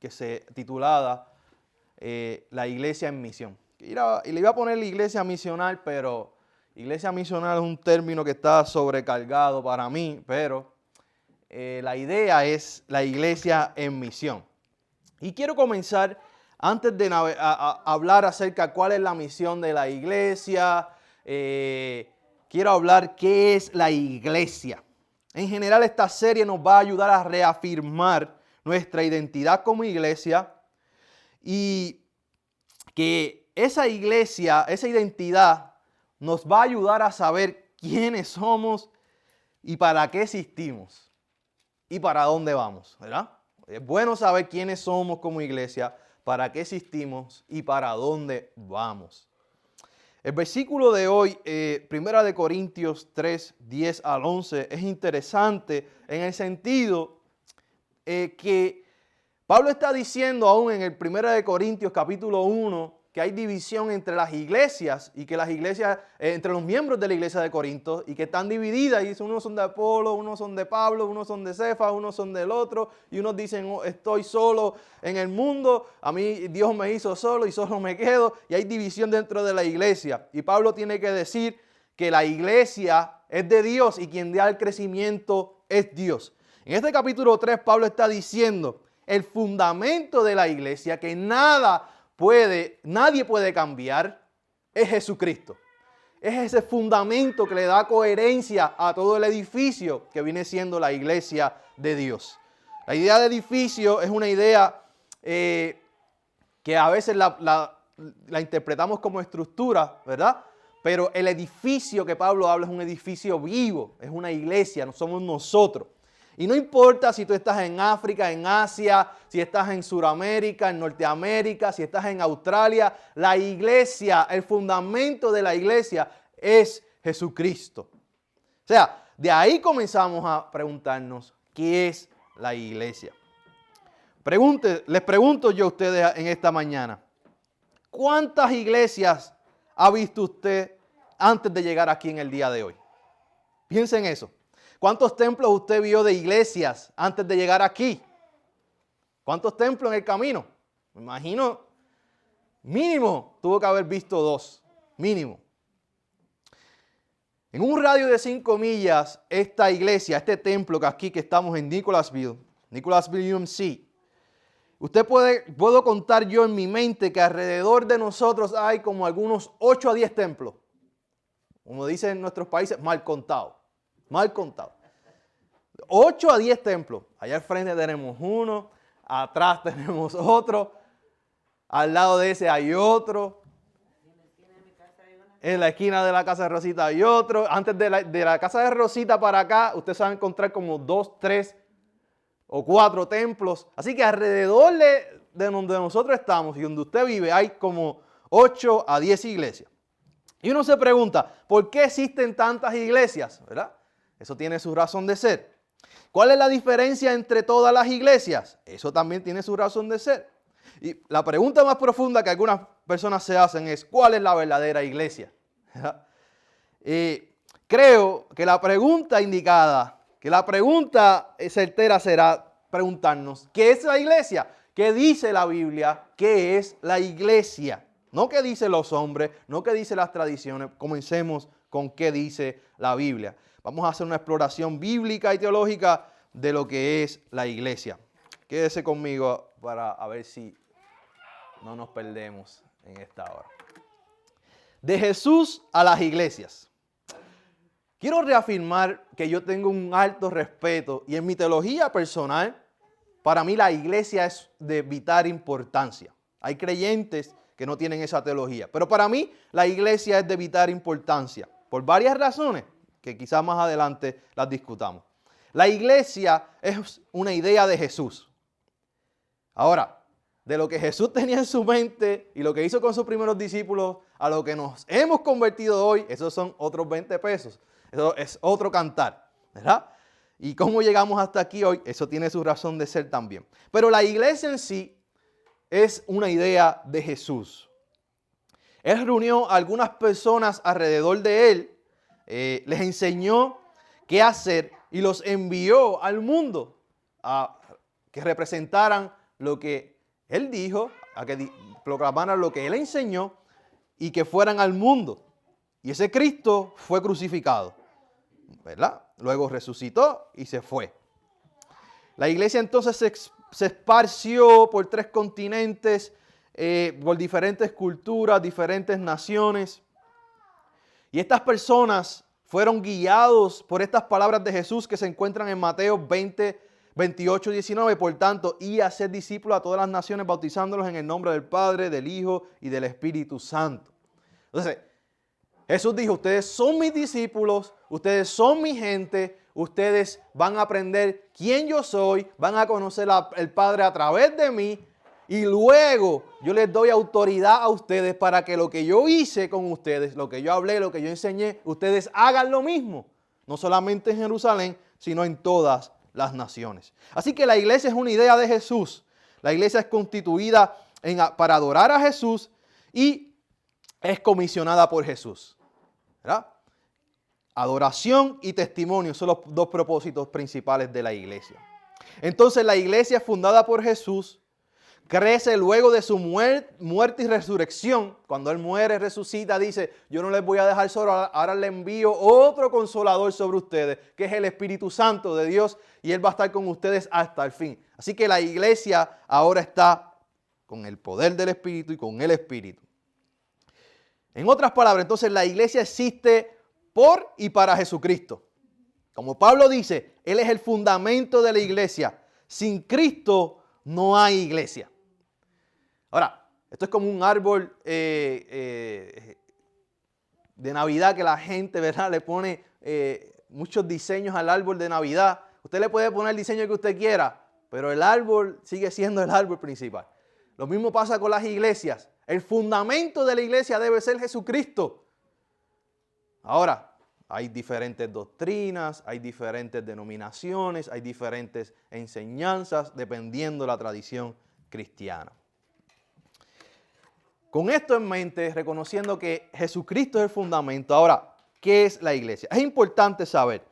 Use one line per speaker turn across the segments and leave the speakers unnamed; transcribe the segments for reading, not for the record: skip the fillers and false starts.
que se titulada La Iglesia en Misión. Y le iba a poner la iglesia misional, pero iglesia misional es un término que está sobrecargado para mí, pero la idea es la iglesia en misión. Y quiero comenzar, antes de hablar acerca de cuál es la misión de la iglesia, quiero hablar qué es la iglesia. En general, esta serie nos va a ayudar a reafirmar nuestra identidad como iglesia y que esa iglesia, esa identidad nos va a ayudar a saber quiénes somos y para qué existimos y para dónde vamos, ¿verdad? Es bueno saber quiénes somos como iglesia, para qué existimos y para dónde vamos. El versículo de hoy, 1 de Corintios 3, 10 al 11, es interesante en el sentido que Pablo está diciendo aún en el 1 de Corintios capítulo 1 que hay división entre las iglesias y que las iglesias, entre los miembros de la iglesia de Corinto y que están divididas y dicen unos son de Apolo, unos son de Pablo, unos son de Cefas, unos son del otro y unos dicen oh, estoy solo en el mundo, a mí Dios me hizo solo y solo me quedo y hay división dentro de la iglesia y Pablo tiene que decir que la iglesia es de Dios y quien da el crecimiento es Dios. En este capítulo 3 Pablo está diciendo el fundamento de la iglesia que nadie puede cambiar, es Jesucristo. Es ese fundamento que le da coherencia a todo el edificio que viene siendo la iglesia de Dios. La idea de edificio es una idea que a veces la interpretamos como estructura, ¿verdad? Pero el edificio que Pablo habla es un edificio vivo, es una iglesia, no somos nosotros. Y no importa si tú estás en África, en Asia, si estás en Sudamérica, en Norteamérica, si estás en Australia, la iglesia, el fundamento de la iglesia es Jesucristo. O sea, de ahí comenzamos a preguntarnos, ¿qué es la iglesia? Les pregunto yo a ustedes en esta mañana, ¿cuántas iglesias ha visto usted antes de llegar aquí en el día de hoy? Piensen en eso. ¿Cuántos templos usted vio de iglesias antes de llegar aquí? ¿Cuántos templos en el camino? Me imagino, mínimo, tuvo que haber visto 2, mínimo. En un radio de 5 millas, esta iglesia, este templo que aquí que estamos en Nicholasville UMC, puedo contar yo en mi mente que alrededor de nosotros hay como algunos 8 a 10 templos. Como dicen en nuestros países, mal contado. 8 a 10 templos. Allá al frente tenemos uno, atrás tenemos otro, al lado de ese hay otro. En la esquina de la casa de Rosita hay otro. Antes de la casa de Rosita para acá, usted se va a encontrar como 2, 3 o 4 templos. Así que alrededor de donde nosotros estamos y donde usted vive hay como 8 a 10 iglesias. Y uno se pregunta, ¿por qué existen tantas iglesias? ¿Verdad? Eso tiene su razón de ser. ¿Cuál es la diferencia entre todas las iglesias? Eso también tiene su razón de ser. Y la pregunta más profunda que algunas personas se hacen es, ¿cuál es la verdadera iglesia? Creo que la pregunta indicada, que la pregunta certera será preguntarnos, ¿qué es la iglesia? ¿Qué dice la Biblia? ¿Qué es la iglesia? No qué dicen los hombres, no qué dicen las tradiciones. Comencemos con qué dice la Biblia. Vamos a hacer una exploración bíblica y teológica de lo que es la iglesia. Quédese conmigo para ver si no nos perdemos en esta hora. De Jesús a las iglesias. Quiero reafirmar que yo tengo un alto respeto y en mi teología personal, para mí la iglesia es de vital importancia. Hay creyentes que no tienen esa teología, pero para mí la iglesia es de vital importancia por varias razones que quizás más adelante las discutamos. La iglesia es una idea de Jesús. Ahora, de lo que Jesús tenía en su mente y lo que hizo con sus primeros discípulos a lo que nos hemos convertido hoy, esos son otros 20 pesos. Eso es otro cantar, ¿verdad? Y cómo llegamos hasta aquí hoy, eso tiene su razón de ser también. Pero la iglesia en sí es una idea de Jesús. Él reunió a algunas personas alrededor de él, les enseñó qué hacer y los envió al mundo a que representaran lo que Él dijo, a que proclamaran lo que Él enseñó y que fueran al mundo. Y ese Cristo fue crucificado, ¿verdad? Luego resucitó y se fue. La iglesia entonces se esparció por 3 continentes, por diferentes culturas, diferentes naciones. Y estas personas fueron guiados por estas palabras de Jesús que se encuentran en Mateo 20, 28, 19. Por tanto, y hacer discípulos a todas las naciones, bautizándolos en el nombre del Padre, del Hijo y del Espíritu Santo. Entonces, Jesús dijo, ustedes son mis discípulos, ustedes son mi gente, ustedes van a aprender quién yo soy, van a conocer al Padre a través de mí y luego yo les doy autoridad a ustedes para que lo que yo hice con ustedes, lo que yo hablé, lo que yo enseñé, ustedes hagan lo mismo. No solamente en Jerusalén, sino en todas las naciones. Así que la iglesia es una idea de Jesús. La iglesia es constituida para adorar a Jesús y es comisionada por Jesús, ¿verdad? Adoración y testimonio son los 2 propósitos principales de la iglesia. Entonces la iglesia fundada por Jesús crece luego de su muerte y resurrección. Cuando Él muere, resucita, dice, yo no les voy a dejar solo, ahora le envío otro consolador sobre ustedes, que es el Espíritu Santo de Dios, y Él va a estar con ustedes hasta el fin. Así que la iglesia ahora está con el poder del Espíritu y con el Espíritu. En otras palabras, entonces la iglesia existe por y para Jesucristo. Como Pablo dice, Él es el fundamento de la iglesia. Sin Cristo no hay iglesia. Ahora, esto es como un árbol de Navidad que la gente, ¿verdad?, le pone muchos diseños al árbol de Navidad. Usted le puede poner el diseño que usted quiera, pero el árbol sigue siendo el árbol principal. Lo mismo pasa con las iglesias. El fundamento de la iglesia debe ser Jesucristo. Ahora, hay diferentes doctrinas, hay diferentes denominaciones, hay diferentes enseñanzas, dependiendo de la tradición cristiana. Con esto en mente, reconociendo que Jesucristo es el fundamento. Ahora, ¿qué es la iglesia? Es importante saber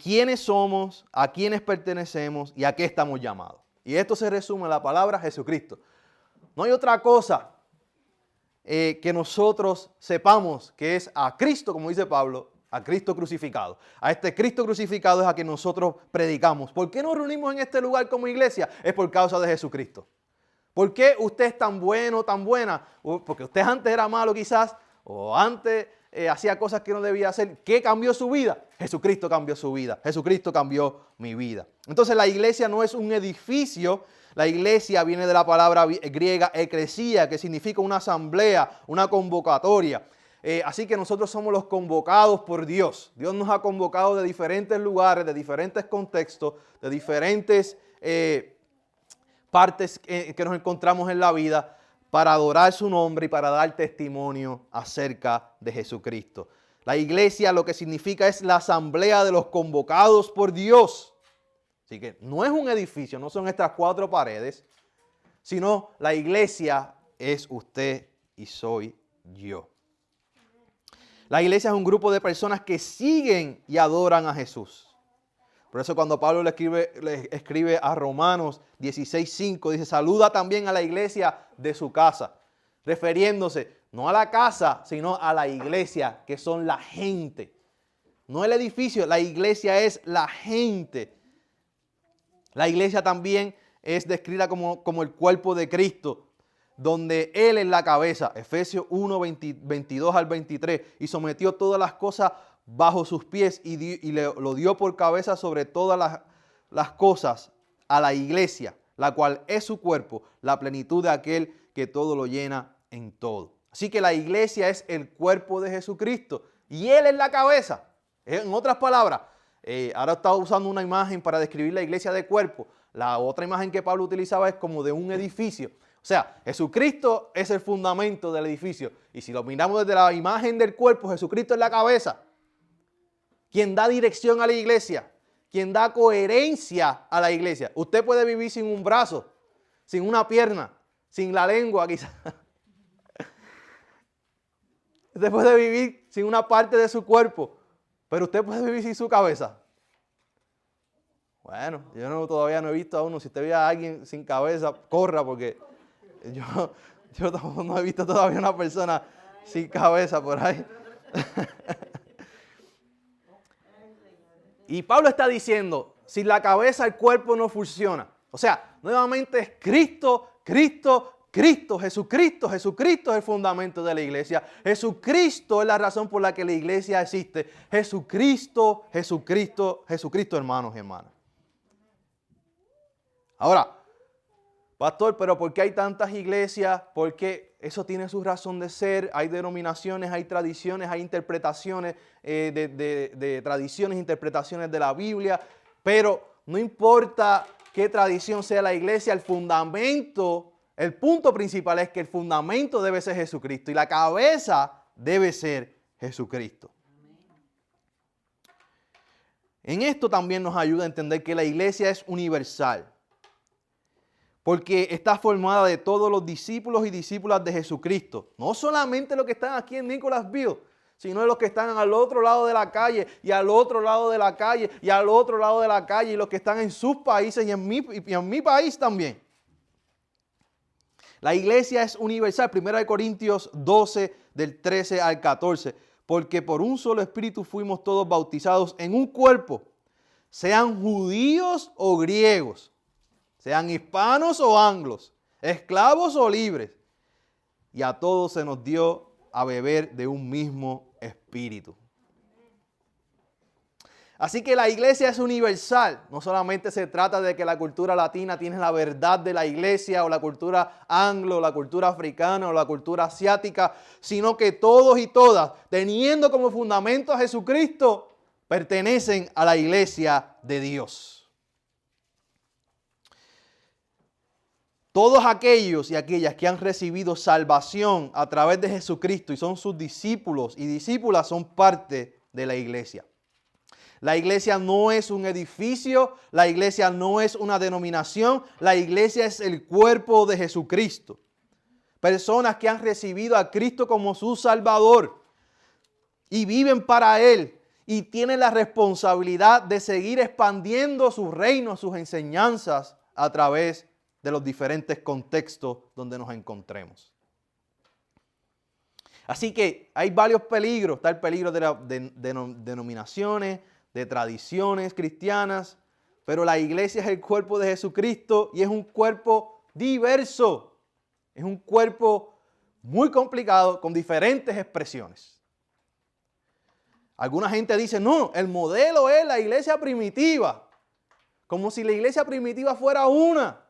quiénes somos, a quiénes pertenecemos y a qué estamos llamados. Y esto se resume en la palabra Jesucristo. No hay otra cosa que nosotros sepamos que es a Cristo, como dice Pablo, a Cristo crucificado. A este Cristo crucificado es a quien nosotros predicamos. ¿Por qué nos reunimos en este lugar como iglesia? Es por causa de Jesucristo. ¿Por qué usted es tan bueno, tan buena? Porque usted antes era malo quizás, o antes hacía cosas que no debía hacer. ¿Qué cambió su vida? Jesucristo cambió su vida. Jesucristo cambió mi vida. Entonces la iglesia no es un edificio. La iglesia viene de la palabra griega eclesía, que significa una asamblea, una convocatoria. Así que nosotros somos los convocados por Dios. Dios nos ha convocado de diferentes lugares, de diferentes contextos, de diferentes partes que nos encontramos en la vida para adorar su nombre y para dar testimonio acerca de Jesucristo. La iglesia lo que significa es la asamblea de los convocados por Dios. Así que no es un edificio, no son estas 4 paredes, sino la iglesia es usted y soy yo. La iglesia es un grupo de personas que siguen y adoran a Jesús. Por eso cuando Pablo le escribe a Romanos 16:5, dice, saluda también a la iglesia de su casa, refiriéndose no a la casa, sino a la iglesia, que son la gente. No el edificio, la iglesia es la gente. La iglesia también es descrita como el cuerpo de Cristo, donde Él es la cabeza. Efesios 1, 22 al 23. Y sometió todas las cosas bajo sus pies y lo dio por cabeza sobre todas las cosas a la iglesia, la cual es su cuerpo, la plenitud de aquel que todo lo llena en todo. Así que la iglesia es el cuerpo de Jesucristo y Él es la cabeza. En otras palabras, ahora estaba usando una imagen para describir la iglesia de cuerpo. La otra imagen que Pablo utilizaba es como de un edificio. O sea, Jesucristo es el fundamento del edificio. Y si lo miramos desde la imagen del cuerpo, Jesucristo es la cabeza. Quien da dirección a la iglesia. Quien da coherencia a la iglesia. Usted puede vivir sin un brazo, sin una pierna, sin la lengua quizás. Usted puede vivir sin una parte de su cuerpo, pero usted puede vivir sin su cabeza. Bueno, todavía no he visto a uno. Si usted ve a alguien sin cabeza, corra, porque yo tampoco no he visto todavía una persona sin cabeza por ahí. Y Pablo está diciendo, sin la cabeza el cuerpo no funciona. O sea, nuevamente es Cristo, Cristo, Cristo, Jesucristo. Jesucristo es el fundamento de la iglesia. Jesucristo es la razón por la que la iglesia existe. Jesucristo, Jesucristo, Jesucristo, hermanos y hermanas. Ahora, pastor, pero ¿por qué hay tantas iglesias? Porque eso tiene su razón de ser. Hay denominaciones, hay tradiciones, hay interpretaciones de tradiciones, interpretaciones de la Biblia. Pero no importa qué tradición sea la iglesia, el fundamento, el punto principal es que el fundamento debe ser Jesucristo y la cabeza debe ser Jesucristo. En esto también nos ayuda a entender que la iglesia es universal. Porque está formada de todos los discípulos y discípulas de Jesucristo. No solamente los que están aquí en Nicholasville, sino de los que están al otro lado de la calle, y al otro lado de la calle, y al otro lado de la calle, y los que están en sus países y en mi país también. La iglesia es universal. 1 Corintios 12, del 13 al 14. Porque por un solo espíritu fuimos todos bautizados en un cuerpo, sean judíos o griegos, sean hispanos o anglos, esclavos o libres, y a todos se nos dio a beber de un mismo espíritu. Así que la iglesia es universal. No solamente se trata de que la cultura latina tiene la verdad de la iglesia, o la cultura anglo, o la cultura africana, o la cultura asiática, sino que todos y todas, teniendo como fundamento a Jesucristo, pertenecen a la iglesia de Dios. Todos aquellos y aquellas que han recibido salvación a través de Jesucristo y son sus discípulos y discípulas son parte de la iglesia. La iglesia no es un edificio, la iglesia no es una denominación, la iglesia es el cuerpo de Jesucristo. Personas que han recibido a Cristo como su Salvador y viven para Él y tienen la responsabilidad de seguir expandiendo su reino, sus enseñanzas a través de los diferentes contextos donde nos encontremos. Así que hay varios peligros. Está el peligro de denominaciones, de tradiciones cristianas, pero la iglesia es el cuerpo de Jesucristo y es un cuerpo diverso. Es un cuerpo muy complicado con diferentes expresiones. Alguna gente dice, no, el modelo es la iglesia primitiva. Como si la iglesia primitiva fuera una.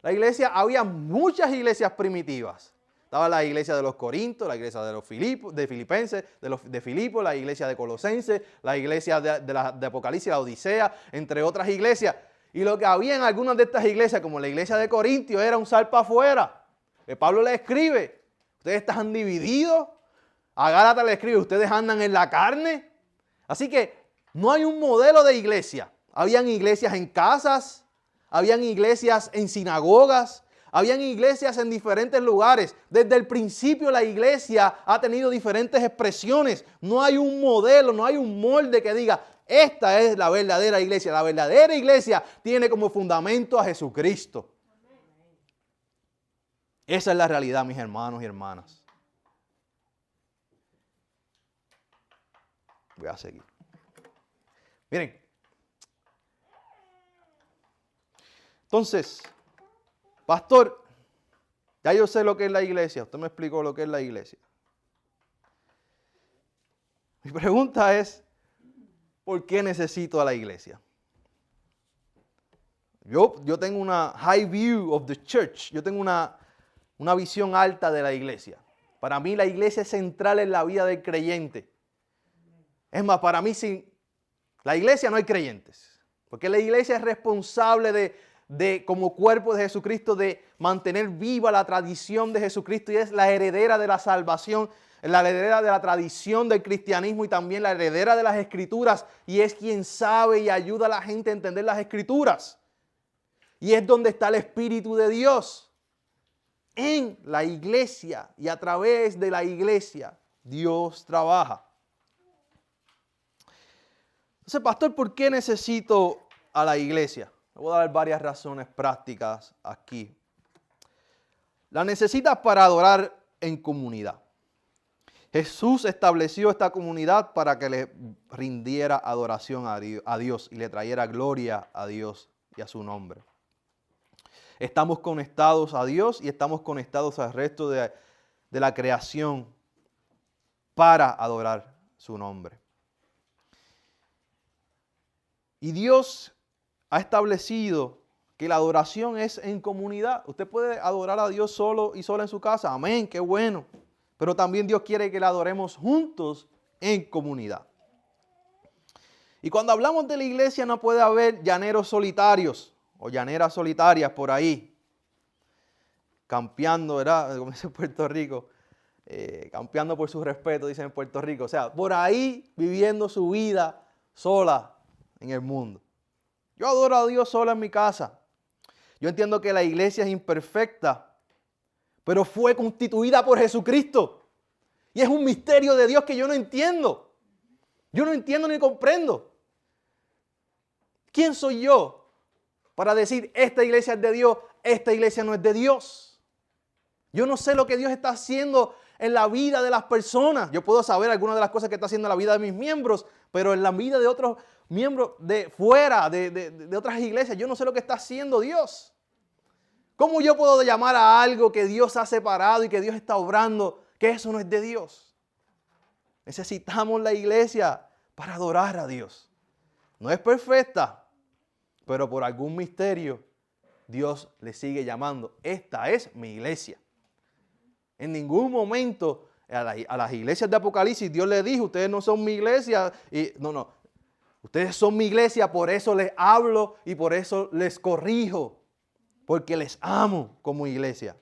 La iglesia, había muchas iglesias primitivas. Estaba la iglesia de los Corintios, la iglesia de los Filipenses, de Filipo, la iglesia de Colosenses, la iglesia de Apocalipsis, la Odisea, entre otras iglesias. Y lo que había en algunas de estas iglesias, como la iglesia de Corintios, era un sal para afuera. Pablo le escribe, ustedes están divididos. A Gálatas le escribe, ustedes andan en la carne. Así que no hay un modelo de iglesia. Habían iglesias en casas, habían iglesias en sinagogas, habían iglesias en diferentes lugares. Desde el principio la iglesia ha tenido diferentes expresiones. No hay un modelo, no hay un molde que diga, esta es la verdadera iglesia. La verdadera iglesia tiene como fundamento a Jesucristo. Esa es la realidad, mis hermanos y hermanas. Voy a seguir. Miren. Entonces, pastor, ya yo sé lo que es la iglesia. Usted me explicó lo que es la iglesia. Mi pregunta es, ¿por qué necesito a la iglesia? Yo tengo una high view of the church. Yo tengo una visión alta de la iglesia. Para mí la iglesia es central en la vida del creyente. Es más, para mí sin la iglesia no hay creyentes. Porque la iglesia es responsable de como cuerpo de Jesucristo, de mantener viva la tradición de Jesucristo y es la heredera de la salvación, la heredera de la tradición del cristianismo y también la heredera de las escrituras y es quien sabe y ayuda a la gente a entender las escrituras. Y es donde está el Espíritu de Dios, en la iglesia y a través de la iglesia Dios trabaja. Entonces, pastor, ¿por qué necesito a la iglesia? Le voy a dar varias razones prácticas aquí. La necesitas para adorar en comunidad. Jesús estableció esta comunidad para que le rindiera adoración a Dios y le trayera gloria a Dios y a su nombre. Estamos conectados a Dios y estamos conectados al resto de la creación para adorar su nombre. Y Dios ha establecido que la adoración es en comunidad. Usted puede adorar a Dios solo y sola en su casa. Amén, qué bueno. Pero también Dios quiere que la adoremos juntos en comunidad. Y cuando hablamos de la iglesia no puede haber llaneros solitarios o llaneras solitarias por ahí, campeando, ¿verdad? Como dice en Puerto Rico, campeando por su respeto, dicen en Puerto Rico. O sea, por ahí viviendo su vida sola en el mundo. Yo adoro a Dios sola en mi casa. Yo entiendo que la iglesia es imperfecta, pero fue constituida por Jesucristo. Y es un misterio de Dios que yo no entiendo. Yo no entiendo ni comprendo. ¿Quién soy yo para decir esta iglesia es de Dios, esta iglesia no es de Dios? Yo no sé lo que Dios está haciendo en la vida de las personas. Yo puedo saber algunas de las cosas que está haciendo en la vida de mis miembros, pero en la vida de otros miembros de fuera, de otras iglesias, yo no sé lo que está haciendo Dios. ¿Cómo yo puedo llamar a algo que Dios ha separado y que Dios está obrando, que eso no es de Dios? Necesitamos la iglesia para adorar a Dios. No es perfecta, pero por algún misterio Dios le sigue llamando. Esta es mi iglesia. En ningún momento a las iglesias de Apocalipsis Dios le dijo, ustedes no son mi iglesia. No. Ustedes son mi iglesia, por eso les hablo y por eso les corrijo. Porque les amo como iglesia.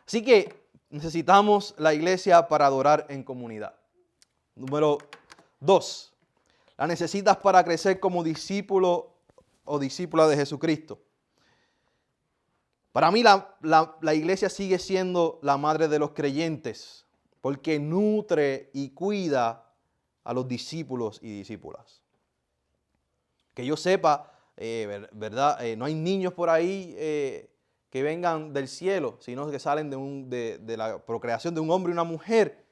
Así que necesitamos la iglesia para adorar en comunidad. Número 2. La necesitas para crecer como discípulo o discípula de Jesucristo. Para mí la iglesia sigue siendo la madre de los creyentes porque nutre y cuida a los discípulos y discípulas. Que yo sepa, ¿verdad? No hay niños por ahí que vengan del cielo, sino que salen de la procreación de un hombre y una mujer.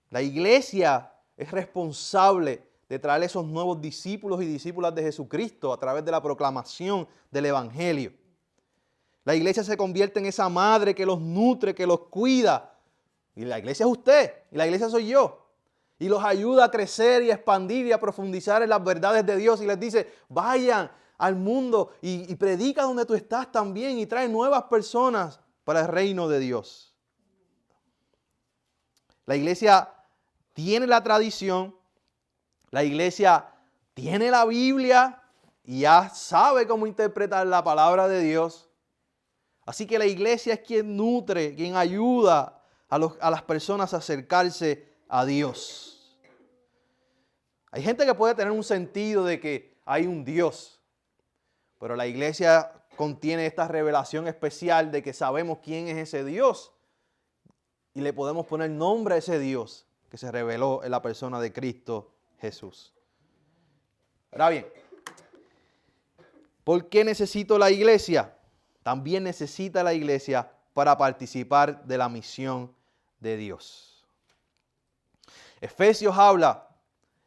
La iglesia es responsable de traer esos nuevos discípulos y discípulas de Jesucristo a través de la proclamación del Evangelio. La iglesia se convierte en esa madre que los nutre, que los cuida. Y la iglesia es usted, y la iglesia soy yo. Y los ayuda a crecer y a expandir y a profundizar en las verdades de Dios. Y les dice, vayan al mundo y predica donde tú estás también y trae nuevas personas para el reino de Dios. La iglesia tiene la tradición, la iglesia tiene la Biblia y ya sabe cómo interpretar la palabra de Dios. Así que la iglesia es quien nutre, quien ayuda a las personas a acercarse a Dios. Hay gente que puede tener un sentido de que hay un Dios, pero la iglesia contiene esta revelación especial de que sabemos quién es ese Dios y le podemos poner nombre a ese Dios que se reveló en la persona de Cristo Jesús. Ahora bien, ¿por qué necesito la iglesia? También necesita la iglesia para participar de la misión de Dios. Efesios habla,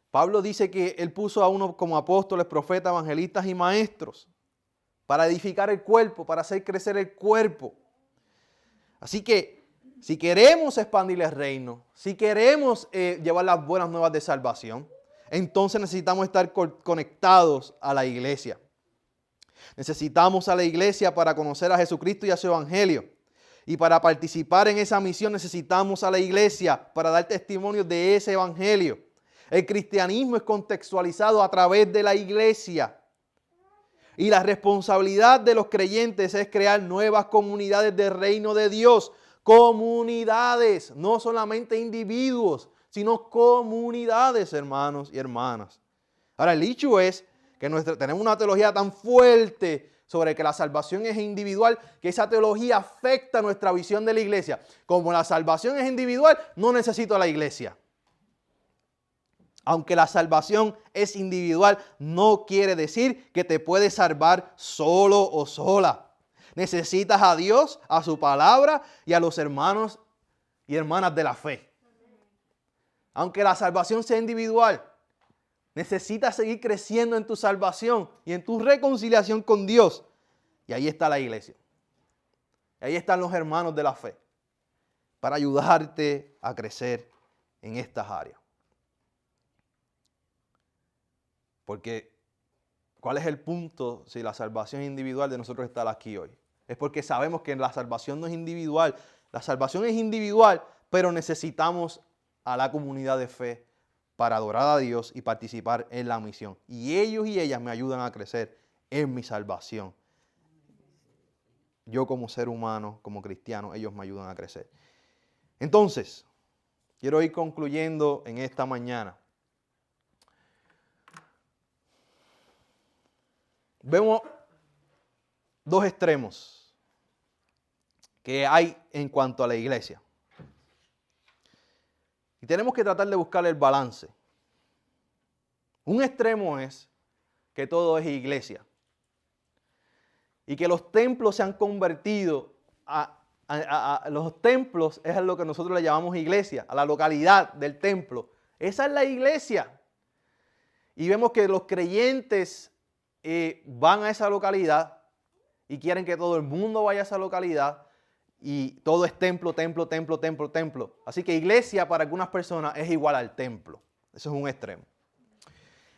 Pablo dice que él puso a uno como apóstoles, profetas, evangelistas y maestros para edificar el cuerpo, para hacer crecer el cuerpo. Así que si queremos expandir el reino, si queremos llevar las buenas nuevas de salvación, entonces necesitamos estar conectados a la iglesia. Necesitamos a la iglesia para conocer a Jesucristo y a su evangelio. Y para participar en esa misión necesitamos a la iglesia para dar testimonio de ese evangelio. El cristianismo es contextualizado a través de la iglesia. Y la responsabilidad de los creyentes es crear nuevas comunidades del reino de Dios. Comunidades, no solamente individuos, sino comunidades, hermanos y hermanas. Ahora, el hecho es que tenemos una teología tan fuerte sobre que la salvación es individual, que esa teología afecta nuestra visión de la iglesia. Como la salvación es individual, no necesito a la iglesia. Aunque la salvación es individual, no quiere decir que te puedes salvar solo o sola. Necesitas a Dios, a su palabra y a los hermanos y hermanas de la fe. Aunque la salvación sea individual, necesitas seguir creciendo en tu salvación y en tu reconciliación con Dios. Y ahí está la iglesia. Ahí están los hermanos de la fe para ayudarte a crecer en estas áreas. Porque, ¿cuál es el punto si la salvación es individual de nosotros estar aquí hoy? Es porque sabemos que la salvación no es individual. La salvación es individual, pero necesitamos a la comunidad de fe para adorar a Dios y participar en la misión. Y ellos y ellas me ayudan a crecer en mi salvación. Yo como ser humano, como cristiano, ellos me ayudan a crecer. Entonces, quiero ir concluyendo en esta mañana. Vemos dos extremos que hay en cuanto a la iglesia. Y tenemos que tratar de buscar el balance. Un extremo es que todo es iglesia. Y que los templos se han convertido los templos es lo que nosotros le llamamos iglesia, a la localidad del templo. Esa es la iglesia. Y vemos que los creyentes van a esa localidad y quieren que todo el mundo vaya a esa localidad y todo es templo, templo, templo, templo, templo. Así que iglesia para algunas personas es igual al templo. Eso es un extremo.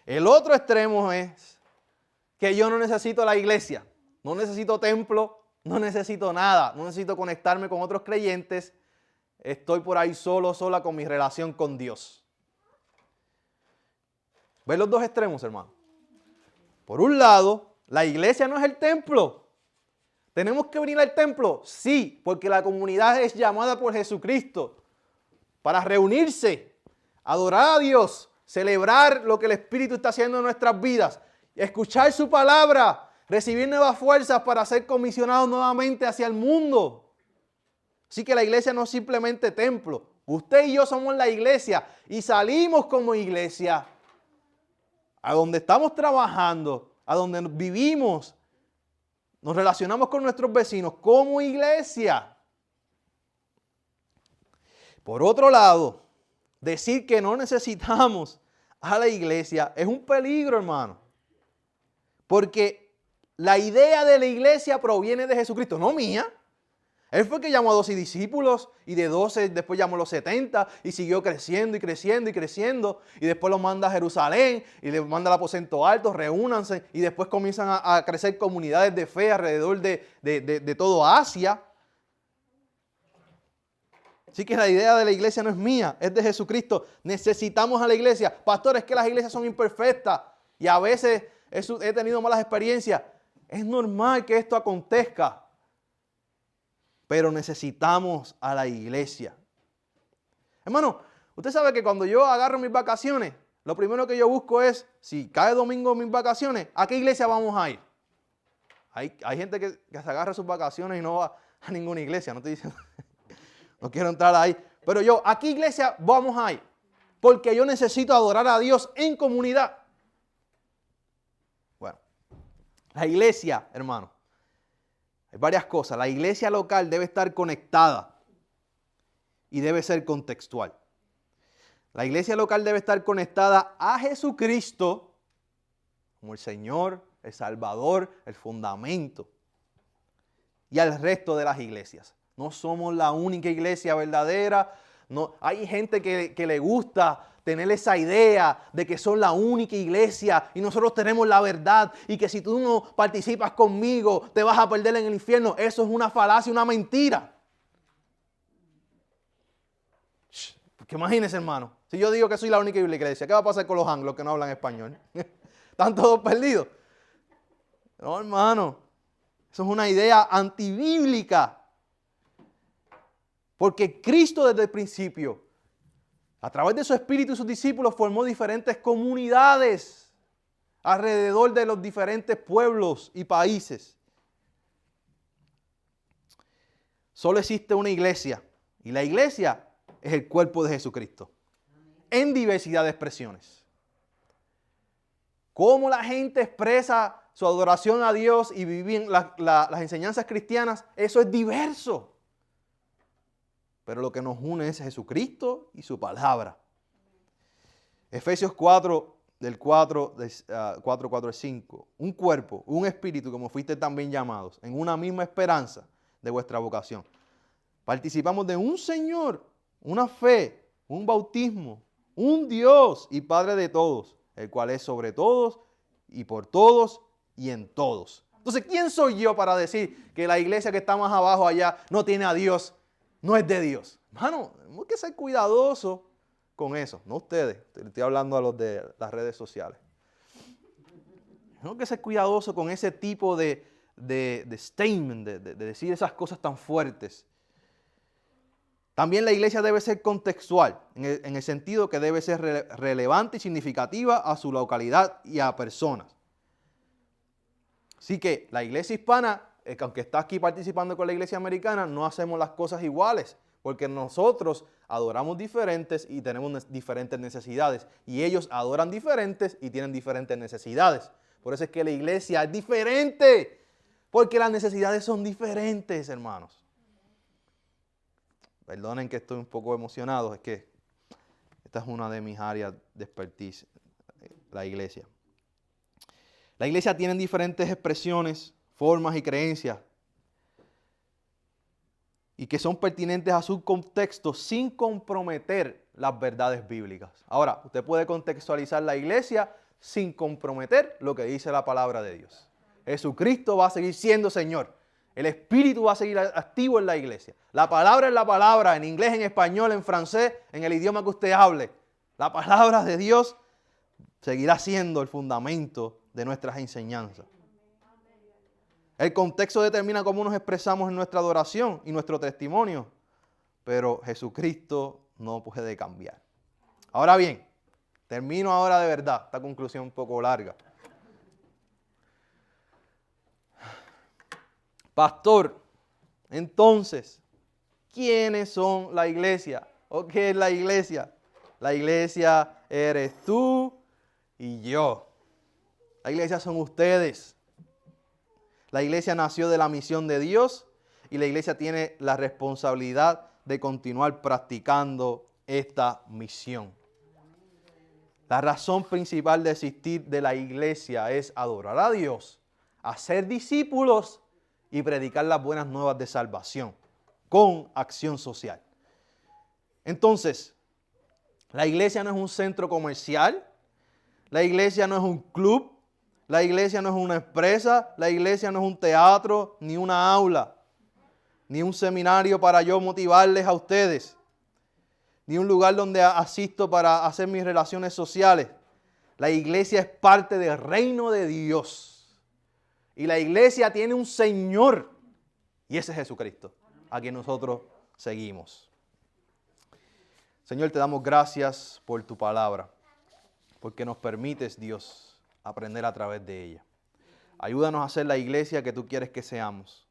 El otro extremo es que yo no necesito la iglesia, no necesito templo, no necesito nada, no necesito conectarme con otros creyentes. Estoy por ahí solo, sola con mi relación con Dios. ¿Ven los dos extremos, hermano? Por un lado, la iglesia no es el templo. ¿Tenemos que venir al templo? Sí, porque la comunidad es llamada por Jesucristo para reunirse, adorar a Dios, celebrar lo que el Espíritu está haciendo en nuestras vidas, escuchar su palabra, recibir nuevas fuerzas para ser comisionados nuevamente hacia el mundo. Así que la iglesia no es simplemente templo. Usted y yo somos la iglesia y salimos como iglesia a donde estamos trabajando, a donde vivimos, nos relacionamos con nuestros vecinos como iglesia. Por otro lado, decir que no necesitamos a la iglesia es un peligro, hermano. Porque la idea de la iglesia proviene de Jesucristo, no mía. Él fue el que llamó a 12 discípulos y de 12 después llamó a los 70 y siguió creciendo y creciendo y creciendo. Y después los manda a Jerusalén y les manda al aposento alto, reúnanse y después comienzan a crecer comunidades de fe alrededor de todo Asia. Así que la idea de la iglesia no es mía, es de Jesucristo. Necesitamos a la iglesia. Pastor, es que las iglesias son imperfectas y a veces he tenido malas experiencias. Es normal que esto acontezca. Pero necesitamos a la iglesia. Hermano, usted sabe que cuando yo agarro mis vacaciones, lo primero que yo busco es, si cae domingo mis vacaciones, ¿a qué iglesia vamos a ir? Hay gente que se agarra sus vacaciones y no va a ninguna iglesia. No estoy diciendo, no quiero entrar ahí. Pero yo, ¿a qué iglesia vamos a ir? Porque yo necesito adorar a Dios en comunidad. Bueno, la iglesia, hermano. Hay varias cosas. La iglesia local debe estar conectada y debe ser contextual. La iglesia local debe estar conectada a Jesucristo como el Señor, el Salvador, el fundamento, y al resto de las iglesias. No somos la única iglesia verdadera. No, hay gente que le gusta tener esa idea de que son la única iglesia y nosotros tenemos la verdad y que si tú no participas conmigo te vas a perder en el infierno. Eso es una falacia, una mentira. Porque imagínense, hermano, si yo digo que soy la única iglesia, ¿qué va a pasar con los anglos que no hablan español? ¿Están todos perdidos? No, hermano, eso es una idea antibíblica. Porque Cristo desde el principio, a través de su Espíritu y sus discípulos, formó diferentes comunidades alrededor de los diferentes pueblos y países. Solo existe una iglesia y la iglesia es el cuerpo de Jesucristo. en diversidad de expresiones. Cómo la gente expresa su adoración a Dios y vivir las enseñanzas cristianas, eso es diverso. Pero lo que nos une es Jesucristo y su palabra. Efesios 4, del 4 al 5. Un cuerpo, un espíritu, como fuiste también llamados, en una misma esperanza de vuestra vocación. Participamos de un Señor, una fe, un bautismo, un Dios y Padre de todos, el cual es sobre todos y por todos y en todos. Entonces, ¿quién soy yo para decir que la iglesia que está más abajo allá no tiene a Dios, no es de Dios? Hermano, tenemos que ser cuidadosos con eso, no ustedes, estoy hablando a los de las redes sociales. Tenemos que ser cuidadosos con ese tipo de statement, de decir esas cosas tan fuertes. También la iglesia debe ser contextual, en el sentido que debe ser relevante y significativa a su localidad y a personas. Así que la iglesia hispana, aunque está aquí participando con la iglesia americana, no hacemos las cosas iguales, porque nosotros adoramos diferentes y tenemos diferentes necesidades, y ellos adoran diferentes y tienen diferentes necesidades. Por eso es que la iglesia es diferente, porque las necesidades son diferentes, hermanos. Perdonen que estoy un poco emocionado, es que esta es una de mis áreas de expertise, la iglesia. La iglesia tiene diferentes expresiones, formas y creencias, y que son pertinentes a su contexto sin comprometer las verdades bíblicas. Ahora, usted puede contextualizar la iglesia sin comprometer lo que dice la palabra de Dios. Jesucristo va a seguir siendo Señor. El Espíritu va a seguir activo en la iglesia. La palabra es la palabra, en inglés, en español, en francés, en el idioma que usted hable. La palabra de Dios seguirá siendo el fundamento de nuestras enseñanzas. El contexto determina cómo nos expresamos en nuestra adoración y nuestro testimonio, pero Jesucristo no puede cambiar. Ahora bien, termino ahora de verdad, esta conclusión un poco larga. Pastor, entonces, ¿quiénes son la iglesia? ¿O qué es la iglesia? La iglesia eres tú y yo. La iglesia son ustedes. La iglesia nació de la misión de Dios y la iglesia tiene la responsabilidad de continuar practicando esta misión. La razón principal de existir de la iglesia es adorar a Dios, hacer discípulos y predicar las buenas nuevas de salvación con acción social. Entonces, la iglesia no es un centro comercial, la iglesia no es un club, la iglesia no es una empresa, la iglesia no es un teatro, ni una aula, ni un seminario para yo motivarles a ustedes, ni un lugar donde asisto para hacer mis relaciones sociales. La iglesia es parte del reino de Dios. Y la iglesia tiene un Señor, y ese es Jesucristo, a quien nosotros seguimos. Señor, te damos gracias por tu palabra, porque nos permites, Dios, aprender a través de ella. Ayúdanos a ser la iglesia que tú quieres que seamos.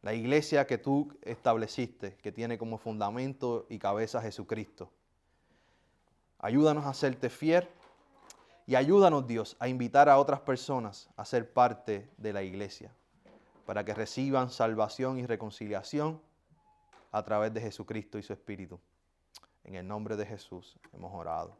La iglesia que tú estableciste, que tiene como fundamento y cabeza a Jesucristo. Ayúdanos a serte fiel y ayúdanos, Dios, a invitar a otras personas a ser parte de la iglesia, para que reciban salvación y reconciliación a través de Jesucristo y su Espíritu. En el nombre de Jesús hemos orado.